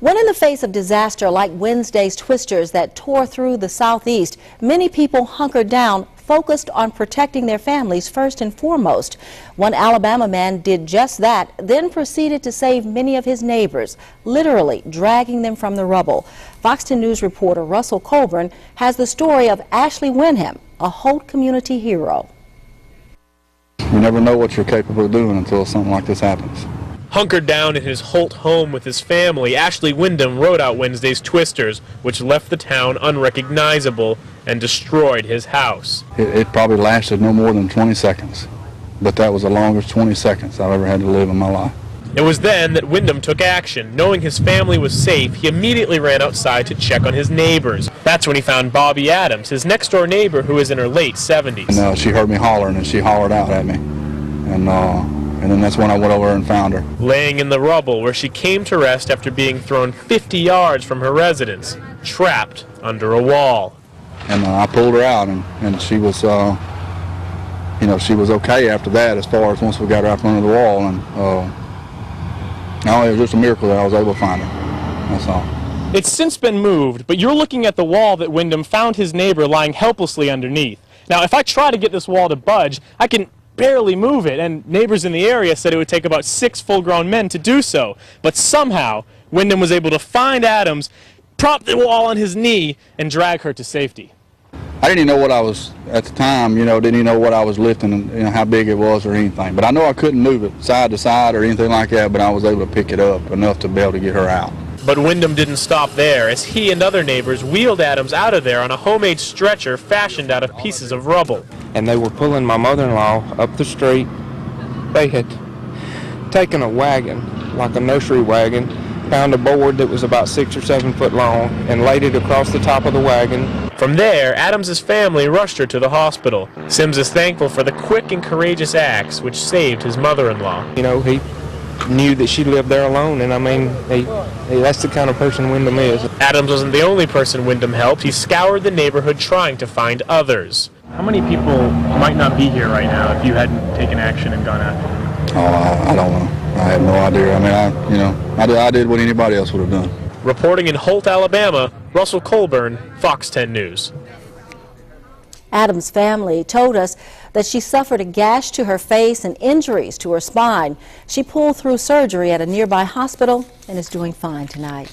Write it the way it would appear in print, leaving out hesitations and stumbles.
When in the face of disaster like Wednesday's twisters that tore through the southeast, many people hunkered down, focused on protecting their families first and foremost. One Alabama man did just that, then proceeded to save many of his neighbors, literally dragging them from the rubble. Fox 10 News reporter Russell Colburn has the story of Ashley Wyndham, a Holt community hero. You never know what you're capable of doing until something like this happens. Hunkered down in his Holt home with his family, Ashley Wyndham rode out Wednesday's twisters, which left the town unrecognizable and destroyed his house. It probably lasted no more than 20 seconds, but that was the longest 20 seconds I've ever had to live in my life. It was then that Wyndham took action. Knowing his family was safe, he immediately ran outside to check on his neighbors. That's when he found Bobby Adams, his next-door neighbor who is in her late 70s. And she heard me hollering, and she hollered out at me. And then that's when I went over and found her. Laying in the rubble where she came to rest after being thrown 50 yards from her residence, trapped under a wall. And I pulled her out, and she was, she was okay after that as far as once we got her out from under the wall. And it was just a miracle that I was able to find her. That's all. It's since been moved, but you're looking at the wall that Wyndham found his neighbor lying helplessly underneath. Now, if I try to get this wall to budge, I can barely move it, and neighbors in the area said it would take about 6 full-grown men to do so. But somehow, Wyndham was able to find Adams, prop the wall on his knee, and drag her to safety. I didn't even know what I was, at the time, didn't even know what I was lifting, and how big it was or anything. But I know I couldn't move it side to side or anything like that, but I was able to pick it up enough to be able to get her out. But Wyndham didn't stop there, as he and other neighbors wheeled Adams out of there on a homemade stretcher fashioned out of pieces of rubble. And they were pulling my mother-in-law up the street. They had taken a wagon, like a nursery wagon, found a board that was about 6 or 7 foot long, and laid it across the top of the wagon. From there, Adams's family rushed her to the hospital. Sims is thankful for the quick and courageous acts which saved his mother-in-law. He knew that she lived there alone, and I mean, that's the kind of person Wyndham is. Adams wasn't the only person Wyndham helped. He scoured the neighborhood trying to find others. How many people might not be here right now if you hadn't taken action and gone after them? Oh, I don't know. I have no idea. I mean, I did what anybody else would have done. Reporting in Holt, Alabama, Russell Colburn, Fox 10 News. Adams' family told us that she suffered a gash to her face and injuries to her spine. She pulled through surgery at a nearby hospital and is doing fine tonight.